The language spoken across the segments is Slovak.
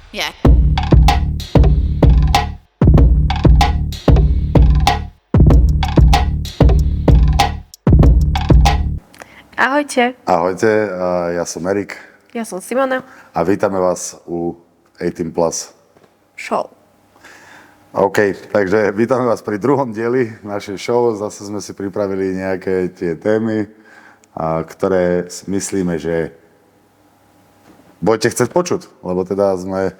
Yeah. Ahojte, Ahojte, ja som Erik ja som Simona. a vítame vás u 18 Plus. Show. OK, takže vítame vás pri druhom dieli našej show. Zase sme si pripravili nejaké tie témy, ktoré si myslíme, že budete chcieť počuť, lebo teda sme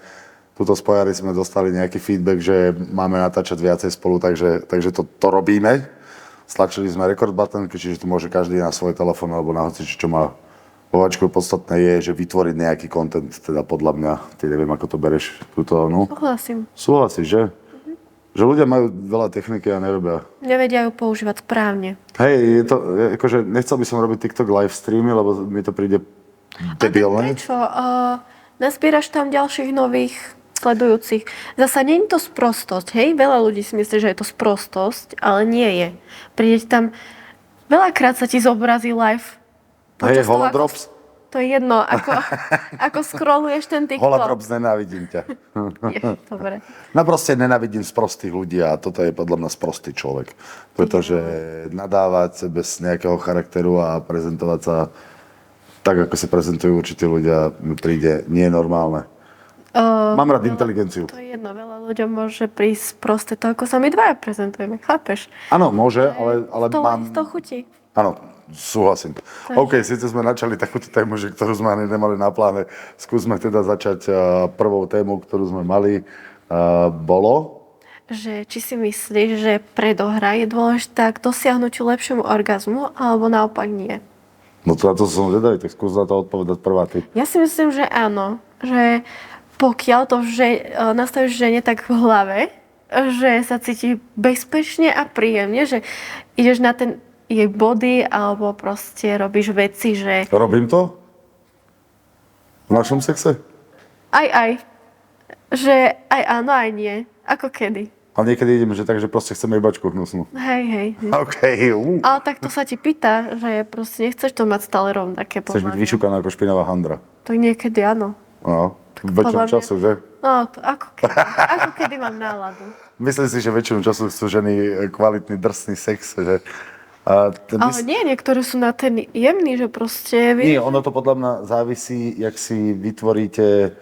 tuto spojari sme dostali nejaký feedback, že máme natáčať viacej spolu, takže to robíme. Stlačili sme record button, čiže to môže každý na svoj telefón alebo na hocič, čo má povačku. Podstatné je, že vytvoriť nejaký content, teda podľa mňa, ty neviem, ako to bereš, túto, no. Súhlasím. Súhlasíš, že? Že ľudia majú veľa techniky a nerobia. Nevedia ju používať správne. Hej, akože nechcel by som robiť TikTok live streamy, lebo mi to príde debilné. Prečo? Nazbieraš tam ďalších nových sledujúcich. Zasa nie je to sprostosť, hej? Veľa ľudí si myslí, že je to sprostosť, ale nie je. Príde tam, veľakrát sa ti zobrazí live. Hej, Počas toho, holodrops? To je jedno, ako scrolluješ ten TikTok. Holodrops, nenávidím ťa. Je, dobre. No proste nenávidím sprostých ľudí a toto je podľa mňa sprostý človek. Pretože nadávať bez nejakého charakteru a prezentovať sa tak, ako sa prezentujú určití ľudia, mi príde nie je normálne. Mám rád inteligenciu. To je jedno, veľa ľuďom môže prísť proste to, ako sa my dvaja prezentujeme, chápeš? Áno, môže, ale mám... To chutí. Áno, súhlasím. OK, síce sme načali takúto tému, že ktorú sme ani nemali na pláne. Skúsme teda začať prvou tému, ktorú sme mali. Bolo... Že či si myslíš, že predohra je dôležitá k dosiahnutiu lepšiemu orgazmu, alebo naopak nie? No to na to som zvedavý, tak skús na to odpovedať prvá ty. Ja si myslím, že áno. Že pokiaľ to nastavíš žene tak v hlave, že sa cíti bezpečne a príjemne, že ideš na ten jej body, alebo proste robíš veci, že... Robím to? V našom sexe? Aj. Že aj áno, aj nie. Ako kedy. A niekedy idem, že takže proste chceme ibačku hnusnú. Hej. OK. Ale tak to sa ti pýta, že proste nechceš to mať stále rovnaké. Chceš byť vyšukaná ako špinavá handra. To niekedy áno. No, väčšinu času, že? No, to ako kedy mám náladu. Myslím si, že väčšinu času chcú ženy kvalitný, drsný sex, že... Ale nie, niektoré sú na ten jemný, že proste... Nie, ono to podľa mňa závisí, jak si vytvoríte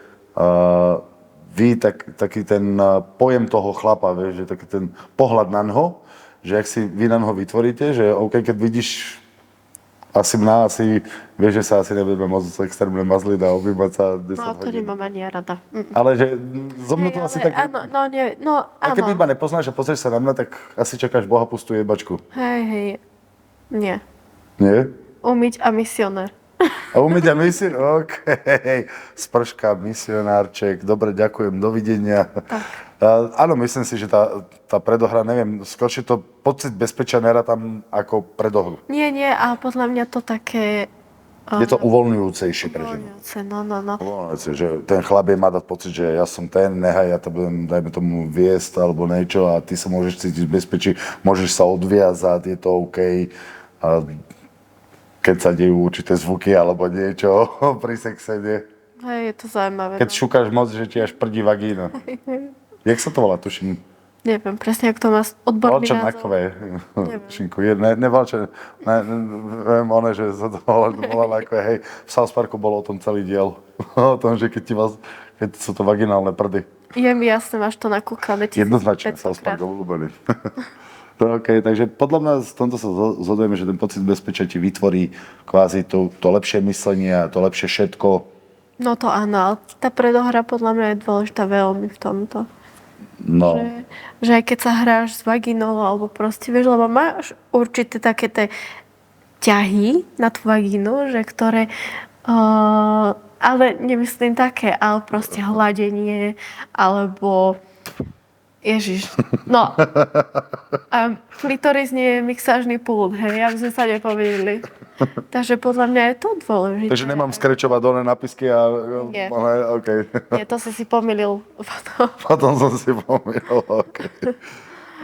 vy taký ten pojem toho chlapa, vieš, že taký ten pohľad na ňo, že ak si vy na ňo vytvoríte, že OK, keď vidíš asi vieš, že sa asi nebudeme môcť extrémne mazliť a objímať sa 10 hodín. No, to nemám ani ja rada. Ale že zo mňa to asi tak... Áno, áno. A keď iba nepoznáš a pozrieš sa na mňa, tak asi čakáš Boha pustú jebačku. Hej. Nie. Nie? Umyť a misionér. A umyť a misionár? OK. Sprška, misionárček. Dobre, ďakujem, dovidenia. Áno, myslím si, že tá predohra, neviem, skôr to pocit bezpečia tam ako predohru. Nie, ale podľa mňa to také... Je to uvoľňujúcejšie pre ženu. No. Uvoľňujúce, že ten chlap má dať pocit, že ja som ten, nehaj, ja to budem, dajme tomu, viesť alebo niečo a ty sa môžeš cítiť v bezpečí, môžeš sa odviazať, je to OK. A keď sa dejú určité zvuky alebo niečo pri sexe, nie? Hej, je to zaujímavé. Keď šukáš moc, že ti až prdí vagína. Jak sa to volá, tuším? Neviem, presne, ak to má odborný názov. Valčanakové. Tušinku, neviem, že sa to volá ako, hej, v South Parku bolo o tom celý diel. O tom, že keď sú to vaginálne prdy. Je mi jasné, máš to nakúkané. Jednoznačne, South Park obľúbený. OK, takže podľa mňa v tomto sa zhodujeme, že ten pocit bezpečia ti vytvorí kvázi to lepšie myslenie a to lepšie všetko. No to áno, ale tá predohra podľa mňa je dôležitá veľmi v tomto. No. Že aj keď sa hráš s vagínou, alebo proste, vieš, lebo máš určité také tie ťahy na tú vagínu, že ktoré, ale nemyslím také, ale proste hladenie, alebo Ježiš, no. Klitoris nie je mixážny pult, hej, aby sme sa nepovedili. Takže podľa mňa je to dôležité. Takže nemám skrečovať dole napisky a... Nie. Okay. Nie, to si pomýlil. Potom som si pomýlil, OK.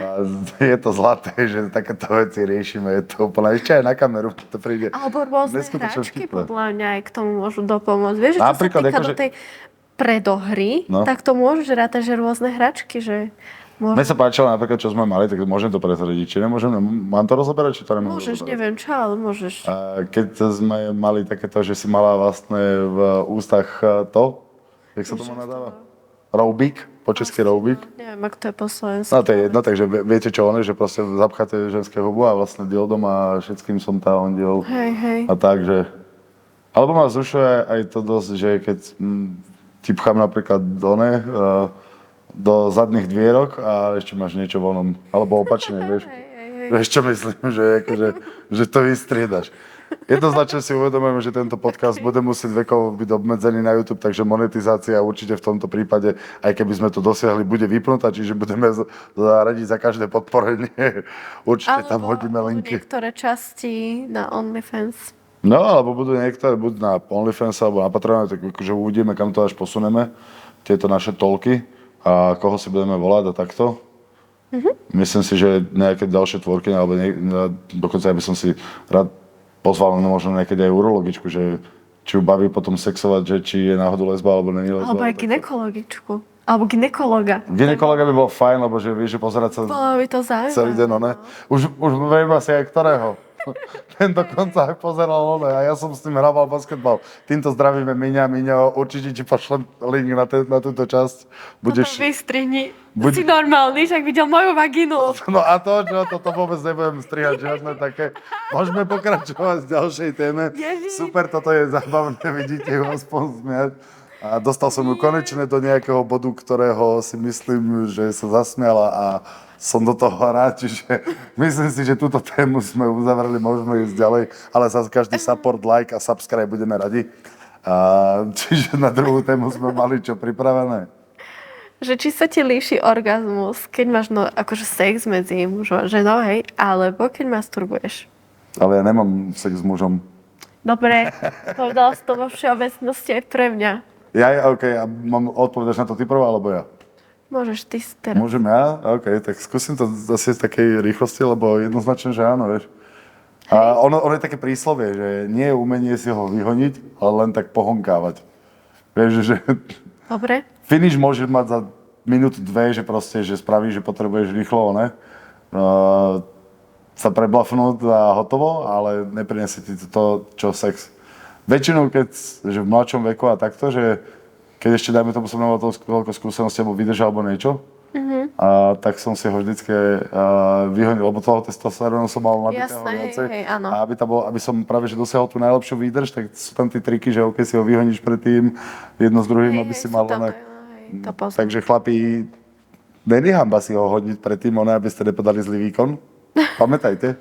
A je to zlaté, že takéto veci riešime, je to úplne, ešte aj na kameru to príde. Alebo rôzne hračky podľa mňa aj k tomu môžu dopomôcť. Vieš, čo sa týka do tej predohry, No. tak to môžeš rátať, že rôzne hračky, že Mne sa páčilo napríklad, čo sme mali, tak môžem to prezradiť, či nemôžem, mám to rozoberať, či to nemôžem môžeš, rozoberať? neviem čo, ale môžeš. A keď sme mali takéto, že si mala vlastne v ústach to, jak sa tomu nadáva? Roubík, po česky roubík. Neviem, ako to je po slovensku. No to je jedno, takže viete čo on je, že proste zapcháte ženské hubu a vlastne dildom a všetkým som tá ondil. Hej. A tak, že... Alebo ma zrušuje aj to dosť, že keď ti pchám napríklad do zadných dvierok a ešte máš niečo voľnom, alebo opačne, vieš. Hej. Vieš čo myslím, že to vystriedaš. Jednoznačne si uvedomujem, že tento podcast bude musieť vekovo byť obmedzený na YouTube, takže monetizácia určite v tomto prípade, aj keby sme to dosiahli, bude vypnutá, čiže budeme zaradiť za každé podporenie. Určite tam hodíme linky. Niektoré časti na OnlyFans. No, alebo budú niektoré, buď na OnlyFans, alebo na Patreon, tak akože uvidíme, kam to až posuneme, tieto naše tolky a koho si budeme volať a takto. Myslím si, že nejaké ďalšie tvorky, alebo dokonca ja by som si rád pozval možno niekedy aj urologičku, že či ju baví potom sexovať, že či je náhodou lesba, alebo není lesba. Alebo aj gynekologičku. Alebo gynekologa. Gynekologa by bol fajn, lebo že vieš, že pozerať sa Bolo by to zaujímavé. celý deň, no ne? Už viem asi aj ktorého. Ten dokonca aj pozeral ono a ja som s tým hrával basketbal. Týmto zdravíme Miňo, určite ti pošlem link na túto časť. Budeš... Toto vystrihni. Si normálny, však videl moju vagínu. No a to, čo, toto vôbec nebudem strihať, žiadne také. Môžeme pokračovať v ďalšej téme. Super, toto je zábavné, vidíte ju aspoň smiať. A dostal som ju konečne do nejakého bodu, ktorého si myslím, že sa zasmiala a som do toho rád, čiže myslím si, že túto tému sme uzavreli, môžeme ísť ďalej, ale zase každý support, like a subscribe budeme radi. Čiže na druhú tému sme mali čo pripravené. Že či sa ti líši orgazmus, keď máš akože sex medzi mužom a ženou, hej, alebo keď masturbuješ. Ale ja nemám sex s mužom. Dobre, povedala si to vo všeobecnosti aj pre mňa. A mám odpovedať na to ty prvá, alebo ja? Môžeš ty teraz. Môžem ja? OK, tak skúsim to zase z takej rýchlosti, lebo jednoznačne, že áno, vieš. A ono je také príslovie, že nie je umenie si ho vyhoniť, ale len tak pohonkávať. Vieš, že... Dobre. Finish môžeš mať za minútu, dve, že proste, že spravíš, že potrebuješ rýchlo, ne? Sa preblafnúť a hotovo, ale neprinesie ti to, čo sex. Väčšinou, že v mladšom veku a takto, že keď ešte, dajme tomu, som nemal toľko skúsenosti, alebo vydržal, alebo niečo, tak som si ho vždycky vyhonil, lebo toho testosterónu som mal nabitého viacej. Hej, áno. A aby som práve že dosiahol tú najlepšiu výdrž, tak sú tam tie triky, že OK, si ho vyhoníš predtým, jedno s druhým, aby si mal oné. Takže chlapi, není hamba si ho hodiť predtým, aby ste nepodali zlý výkon. Pamätajte.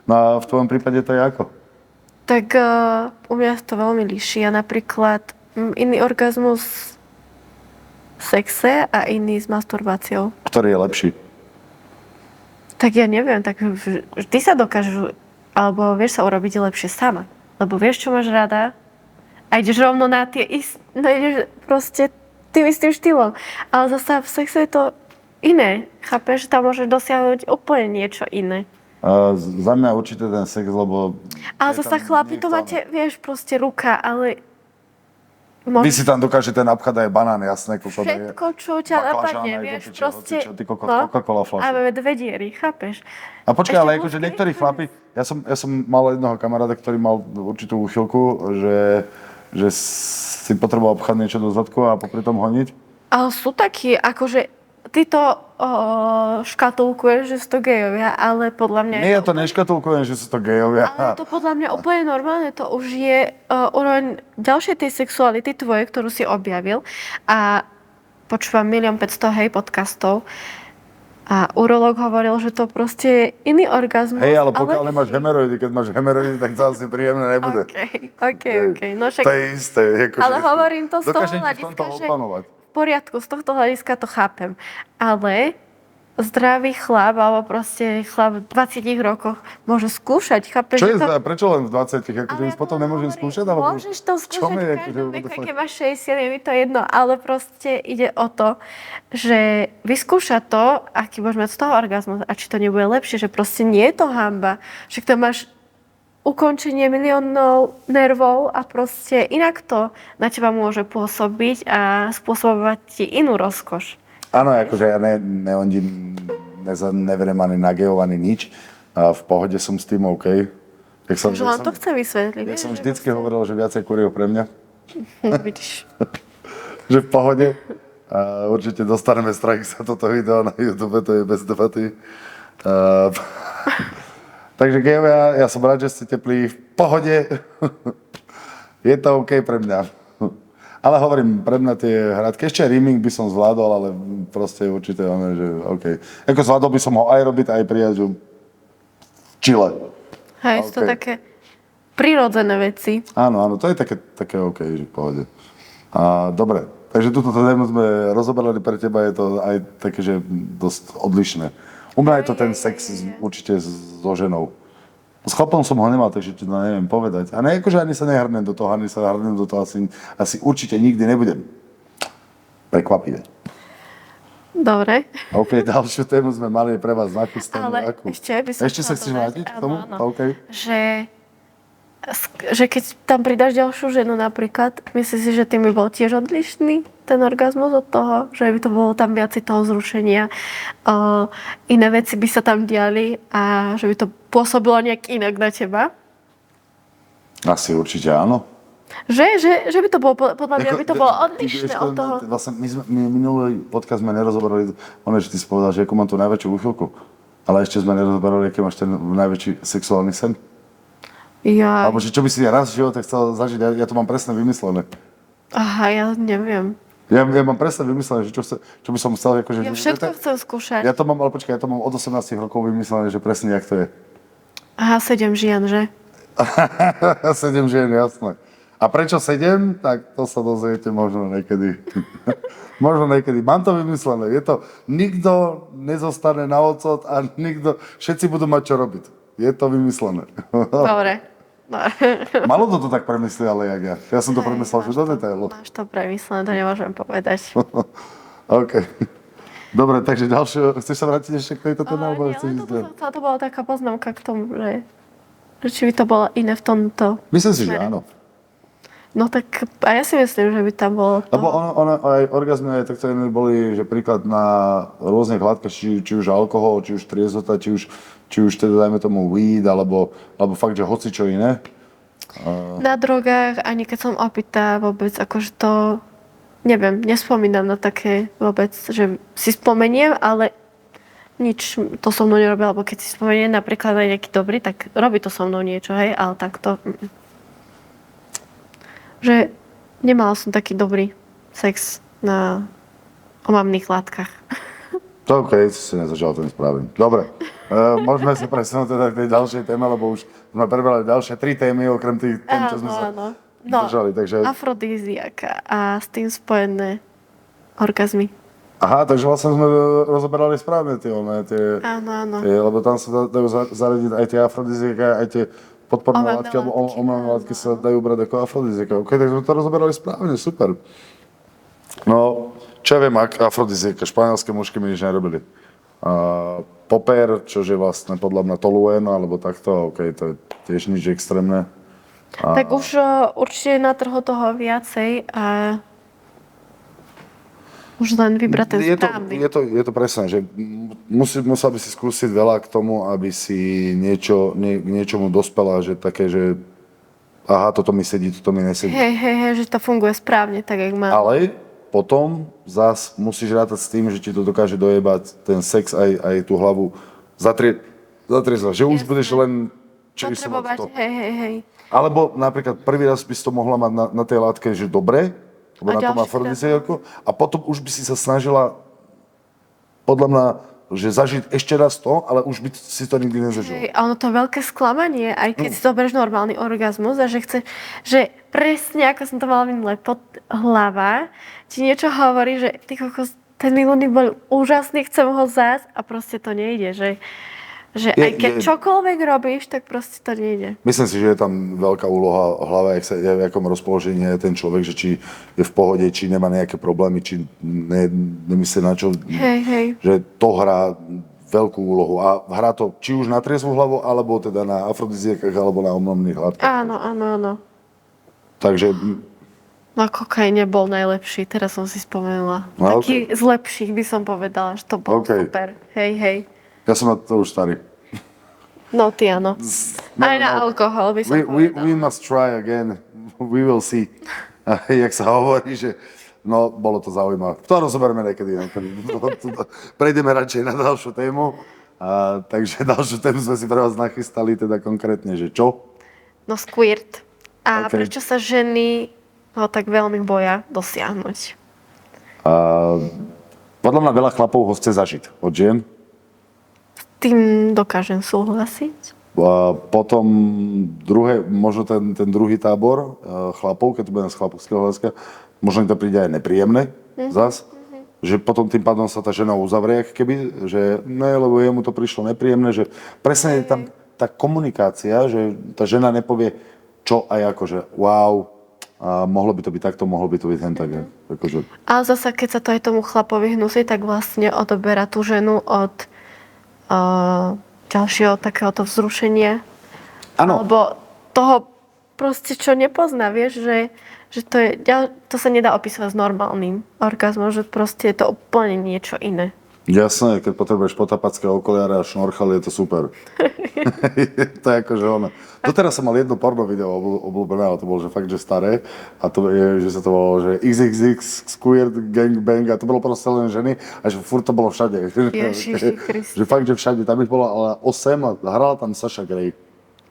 No a v tvojom prípade to je ako? Tak u mňa to veľmi líši. Ja napríklad iný orgazmus v sexe a iný s masturbáciou. Ktorý je lepší? Tak ja neviem, tak vždy sa dokážu, alebo vieš sa urobiť lepšie sama. Lebo vieš, čo máš rada a ideš rovno na tie ideš proste tým istým štýlom. Ale zasa v sexe je to iné. Chápeš, že tam môžeš dosiahnuť úplne niečo iné. Za mňa určite ten sex, lebo... Ale zasa chlapi, to máte, vieš, proste ruka, ale... Vy si tam dokážete napchať aj banán, jasné. Všetko, čo ťa napadne, vieš, proste... Coca-Cola fľaša. A máme dve diery, chápeš? A počkaj, ale akože niektorí chlapi... Ja som mal jednoho kamaráda, ktorý mal určitú úchylku, že si potreboval pchať niečo do zadku a popri tom honiť. Ale sú takí, akože... Ty to škatulkuješ, že sú to gejovia, ale podľa mňa... Nie, ja to neškatulkujem, že sú to gejovia. Ale to podľa mňa úplne normálne, to už je úroveň ďalšej tej sexuality tvojej, ktorú si objavil. A počúvam 1 500 000 podcastov a urológ hovoril, že to proste je iný orgazmus. Hej, ale pokiaľ nemáš hemeroidy, keď máš hemeroidy, tak to asi príjemné nebude. OK. No však... To je isté. Ale hovorím to z toho hľadiska, že... V poriadku, z tohto hľadiska to chápem. Ale zdravý chlap, alebo proste chlap v 20 rokoch môže skúšať, chápeš? Čo je prečo len v 20? Akože už potom nemôžem skúšať? Alebo... Môžeš to skúšať v každom veku, keď máš 60, je mi to jedno, ale proste ide o to, že vyskúša to, aký môžeš mať z toho orgazmus a či to nebude lepšie, že proste nie je to hanba. Však to máš ukončenie miliónov nervov a proste inak to na teba môže pôsobiť a spôsobovať ti inú rozkoš. Áno, akože ja neverím ani na gejov, ani nič. A v pohode som s tým OK. Takže len to chcem vysvetliť. Ja som vždycky hovoril, že viacej kuriev pre mňa. Vidíš. Že v pohode. A určite dostaneme strajk za toto video na YouTube, to je bez debaty. Takže gejovia, ja som rád, že ste teplí, v pohode. Je to OK pre mňa. Ale hovorím, pre mňa tie hradky, ešte rimming by som zvládol, ale proste určite, že OK. Ako zvládol by som ho aj robiť, aj prijať v Chile. Hej, sú to také prirodzené veci. Áno, to je také OK, že v pohode. Dobre, takže túto tému sme rozoberali pre teba, je to aj také, že dosť odlišné. U mňa je to ten sex určite so ženou. S chlapom som ho nemal, takže ti to neviem povedať. A ne, akože ani sa nehrnem do toho, asi určite nikdy nebudem. Prekvapivé. Dobre. OK, ďalšiu tému sme mali pre vás nachystanú. Ale ešte sa chceš vrátiť k tomu? Áno. Okay. Že keď tam pridáš ďalšiu ženu napríklad, myslíš si, že tým by bol tiež odlišný ten orgazmus od toho? Že by to bolo tam viacej toho zrušenia, iné veci by sa tam diali a že by to pôsobilo nejak inak na teba? Asi určite áno. Že by to bolo, podľa mňa by to bolo odlišné od toho. Vlastne my minulý podcast sme nerozoberali, že ty si povedal, že ako mám tú najväčšiu úchylku, ale ešte sme nerozoberali, aký máš ten najväčší sexuálny sen. Ja. Alebo že čo by si raz v živote chcel zažiť, ja to mám presne vymyslené. Aha, ja neviem. Ja mám presne vymyslené, že čo by som chcel, akože... Ja všetko chcem skúšať. Ja to mám, ale počkaj, ja to mám od 18 rokov vymyslené, že presne jak to je. Aha, 7 žien, že? 7 žien, jasné. A prečo 7? Tak to sa dozviete možno niekedy. Možno niekedy. Mám to vymyslené. Je to, nikto nezostane na ocot a všetci budú mať čo robiť. Je to vymyslené. Dobre. Malo to tak premyslieť, ale jak ja. Ja som to premyslel už do detailu. Máš to premyslené, to nemôžem povedať. OK. Dobre, takže ďalšie. Chceš sa vrátiť ešte k tejto téme? To bola taká poznámka k tomu, že či by to bolo iné v tomto. Myslím si, že áno. No tak a ja si myslím, že by tam bolo to. Lebo aj orgazmy aj takto boli, že príklad na rôznych látkach, či už alkohol, či už triezota, či už teda dajme tomu weed, alebo fakt, že hoci čo iné. Na drogách, ani keď som opýta vôbec, akože to, neviem, nespomínam na také vôbec, že si spomeniem, ale nič to so mnou nerobí, alebo keď si spomeniem napríklad aj nejaký dobrý, tak robí to so mnou niečo, hej, ale takto... Že nemala som taký dobrý sex na omamných látkach. To OK, si nezačal ten správny. Dobre, môžeme sa presunúť teda k tej ďalšej téme, lebo už sme prebrali ďalšie 3 témy, okrem tých tém, čo sme sa držali. Takže... Afrodizíaka a s tým spojené orgazmy. Aha, takže vlastne sme rozoberali správne tie. Áno. Lebo tam sa dajú zaradiť aj tie afrodizíaka, aj tie podporné látky, alebo omamné látky sa dajú brať ako afrodizíaka. OK, takže sme to rozoberali správne, super. No, čo ja viem, afrodizíaka, španielské mužky mi nič nerobili. Popper, čo je vlastne podľa mňa toluen, alebo takto, OK, to je tiež nič extrémne. Tak už určite na trhu toho viacej a už len vybrať ten správny. Je to presné, že musel by si skúsiť veľa k tomu, aby si k niečomu dospela, že také, že aha, toto mi sedí, toto mi nesedí. Hej, že to funguje správne, tak jak má. Ale potom zás musíš rátať s tým, že ti to dokáže dojebať ten sex aj tú hlavu zatriezla, že už budeš len potrebovať, hej. Alebo napríklad prvý raz by si to mohla mať na tej látke, že dobre, lebo na tom afrodizíaku, a potom už by si sa snažila, podľa mňa, že zažiť ešte raz to, ale už by si to nikdy nezažila. Hej, a ono to je veľké sklamanie, aj keď si to berieš normálny orgazmus a že presne ako som to mala minule, pod hlava ti niečo hovorí, že ty kokos, ten milónik bol úžasný, chcem ho zás a proste to nejde, že aj keď čokoľvek robíš, tak proste to nejde. Myslím si, že je tam veľká úloha hlava, v akom rozpoložení je ten človek, že či je v pohode, či nemá nejaké problémy, či nemyslí na čo. Hej. Že to hrá veľkú úlohu a hrá to či už na triezvú hlavu, alebo teda na afrodiziakách, alebo na omamných látkach. Áno, áno, áno. Takže No kokain nebol najlepší, teraz som si spomenula. No, Taký z lepších by som povedala, že to bolo super. Hej, hej. ja som na to už starý. No ty áno. Aj na alkohol by som povedala. We must try again. We will see. Jak sa hovorí, že no, bolo to zaujímavé. To rozoberieme niekedy. Prejdeme radšej na ďalšiu tému. Takže ďalšiu tému sme si pre vás nachystali, teda konkrétne, že čo? No squirt. A Okay. prečo sa ženy ho tak veľmi boja dosiahnuť? Podľa mňa veľa chlapov ho chce zažiť od žien. S tým dokážem súhlasiť. Potom možno ten druhý tábor chlapov, keď to bude z chlapovského hľadiska, možno im to príde aj nepríjemné zas. Že potom tým pádom sa tá žena uzavrie, ako keby, že ne, lebo jemu to prišlo nepríjemné, že presne je tam tá komunikácia, že tá žena nepovie čo a ako, že wow, a mohlo by to byť takto, mohlo by to byť hen tak. Akože. Ale zasa, keď sa to aj tomu chlapovi hnusí, tak vlastne odoberá tú ženu od ďalšieho takéhoto vzrušenia. Áno. Alebo toho proste, čo nepozná, vieš, že to sa nedá opísať s normálnym orgazmom, že proste je to úplne niečo iné. Jasné, keď potrebuješ potapacké okuliare a šnorchal, je to super. To je akože ono. Doteraz som mal jedno porno video obľúbené, ale to bolo že fakt, že staré. A to je, že sa to volalo, že XXX Squirt Gangbang a to bolo proste len ženy a že furt to bolo všade. Ježiši Kriste. Že fakt, že všade. Tam ich bolo ale 8 a hrala tam Sasha Grey.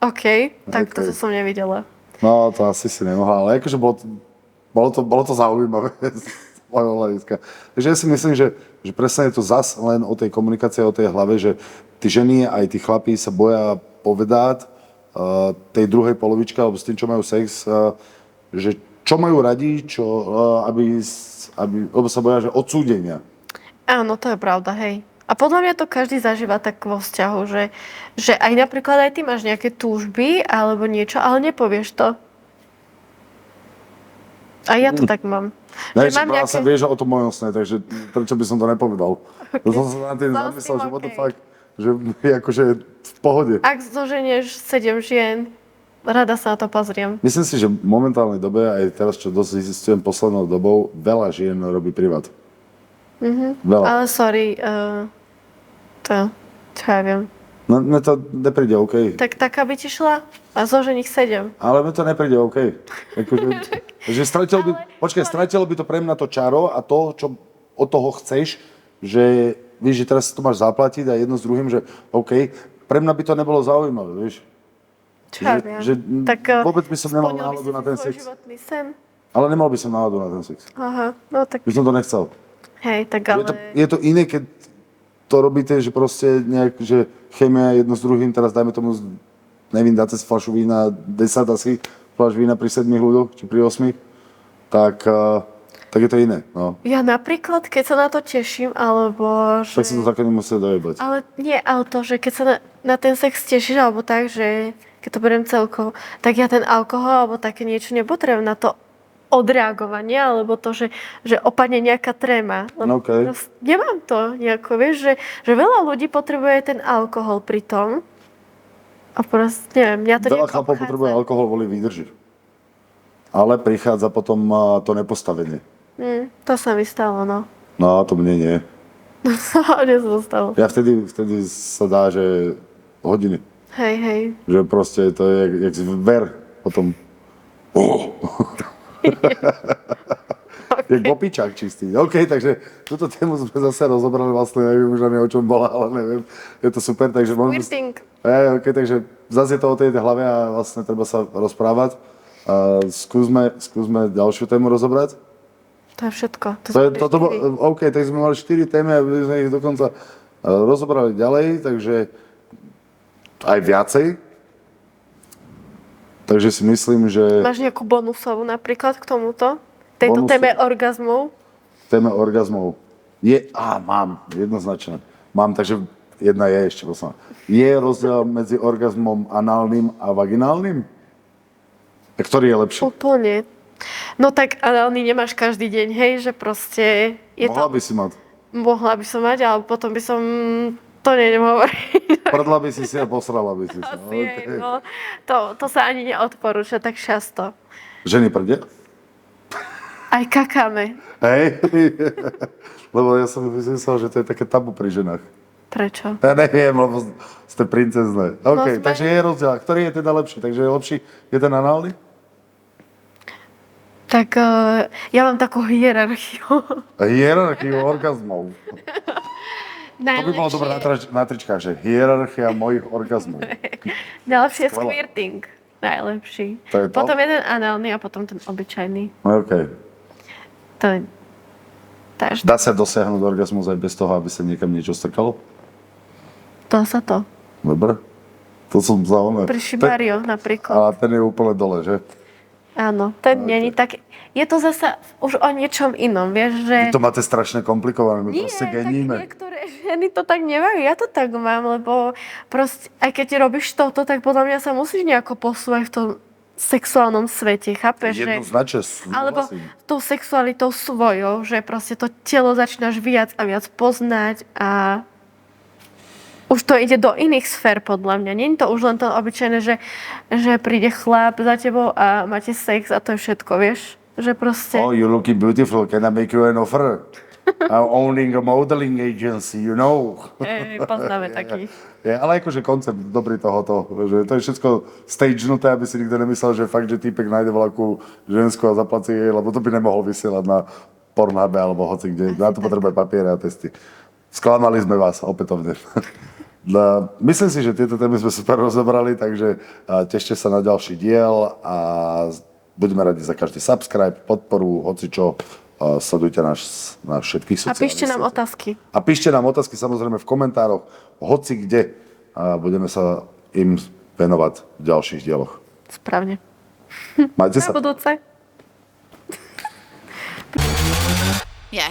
OK, tak OK. to som nevidela. No, to asi si nemohla, ale akože bolo to zaujímavé z môjho hľadiska. Takže ja si myslím, že presne je to zas len o tej komunikácii, o tej hlave, že tí ženy aj tí chlapí sa boja povedať tej druhej polovičke, alebo s tým, čo majú sex, že čo majú radi, lebo sa boja, že odsúdenia. Áno, to je pravda, hej. A podľa mňa to každý zažíva tak vo vzťahu, že aj napríklad aj ty máš nejaké túžby alebo niečo, ale nepovieš to. A ja to tak mám. Ne, Že mám vlastne vieš o tom mojom sne, takže prečo by som to nepovedal? Okay. To som sa na tým Som zamyslel, s tým že what the okay. fuck, že je akože v pohode. Ak zoženieš 7 žien, rada sa na to pozriem. Myslím si, že v momentálnej dobe, aj teraz, čo dosť zistujem poslednou dobou, veľa žien robí privát. Veľa. Ale sorry, čo ja viem. No, mne to nepríde OK. Tak taká by ti šla a zoženiť 7. Ale mne to nepríde OK. Akože, že stratilo by to pre mňa to čaro a to, čo od toho chceš, že víš, že teraz to máš zaplatiť a jedno s druhým, že OK, pre mňa by to nebolo zaujímavé, vieš. Čo ja viem. Tak vôbec by som nemal splnil by náladu si na ten svoj sex. životný sen. Ale nemal by som náladu na ten sex. Aha, no tak By som to nechcel. hej, tak ale... Je to iné, keď to robíte, že proste nejak, že chémia jedno s druhým, teraz dajme tomu, neviem, dáte si fľašu vína, 10 asi, fľaš vína pri 7 ľuďoch, či pri 8, tak je to iné, no. Ja napríklad, keď sa na to teším, alebo že... Tak si to také nemusí dojebať. Ale nie, ale to, že keď sa na ten sex tešíš, alebo tak, že keď to beriem celkovo, tak ja ten alkohol, alebo také niečo nepotrebujem na to odreagovanie, alebo to, že opadne nejaká tréma. Okay. Nemám to nejako, vieš, že veľa ľudí potrebuje ten alkohol pri tom. A proste, neviem, mňa to Veľa nejako chlapov potrebuje alkohol kvôli výdrži. Ale prichádza potom to nepostavenie. To sa mi stalo, no. No, to mne nie. Mne sa to stalo. Ja vtedy sa dá, že hodiny. Hej. Že proste to je jak zver potom. Jak bopičák čistý. OK, takže túto tému sme zase rozobrali, vlastne neviem už ani o čom bola, ale neviem. Je to super, takže... Squirting. OK, takže zase je to o tej hlave a vlastne treba sa rozprávať. Skúsme ďalšiu tému rozobrať. To je všetko. OK, tak sme mali 4 témy a sme ich dokonca rozobrali ďalej, takže aj viacej. Takže si myslím, že... Máš nejakú bonusovú napríklad k tomuto? Tejto téme orgazmov? Téme orgazmov. Mám, jednoznačne. Mám, takže jedna je ešte posledná. Je rozdiel medzi orgazmom análnym a vaginálnym? A ktorý je lepší? Úplne. No tak análny nemáš každý deň, hej, že proste... Mohla by si mať. Mohla by som mať, ale potom by som To nejdem hovoriť. Prdla by si a posrala by si sa. Asi jej, no. To sa ani neodporúča tak často. Ženy prdia? Aj kakáme. Hej? Lebo ja som myslel, že to je také tabu pri ženách. Prečo? Ja neviem, lebo ste princezné. OK, sme- takže je rozdiel. Ktorý je teda lepší? Takže je lepší jeden análny? Tak ja mám takú hierarchiu. Hierarchiu orgazmov. To by bolo dobré na tričkách, že hierarchia mojich orgazmov. Najlepšie je Skvelé. squirting. Najlepší. To je to? Potom jeden análny a potom ten obyčajný. OK. To je... Takže Dá sa dosiahnuť orgazmus aj bez toho, aby sa niekam niečo strkalo? dá sa to. Dobre. To som zaujímavé. Pri Shibario napríklad. A ten je úplne dole, že? Áno, ten není tak... Je to zasa už o niečom inom, vieš, že... Vy to máte strašne komplikované, my Nie, proste tak geníme. niektoré ženy to tak nemajú, ja to tak mám, lebo proste, aj keď robíš toto, tak podľa mňa sa musíš nejako posúvať v tom sexuálnom svete, chápeš? Že... Jednoznačne Alebo súhlasím. tou sexualitou svojou, že proste to telo začínaš viac a viac poznať a už to ide do iných sfér podľa mňa. Nie je to už len to obyčajné, že príde chlap za tebou a máte sex a to je všetko, vieš? Že proste... Oh, you're looking beautiful. Can I make you an offer? I'm owning a modeling agency, you know. Poznáme takých. Je, ale akože koncept dobrý tohoto, že to je všetko stagenuté, aby si nikto nemyslel, že fakt, že týpek nájde veľkú žensku a zaplací jej, lebo to by nemohol vysielať na Pornhube alebo hoci kde. Na to potrebuje papiere a testy. Sklamali sme vás opätovne. Myslím si, že tieto témy sme super rozobrali, takže tešte sa na ďalší diel a budeme radi za každý subscribe, podporu, hocičo. Sledujte nás na všetkých A sociálnych píšte nám sieťach. otázky. A píšte nám otázky samozrejme v komentároch, hoci kde. A budeme sa im venovať v ďalších dieloch. Správne. Majte Na sa. budúce. Yeah.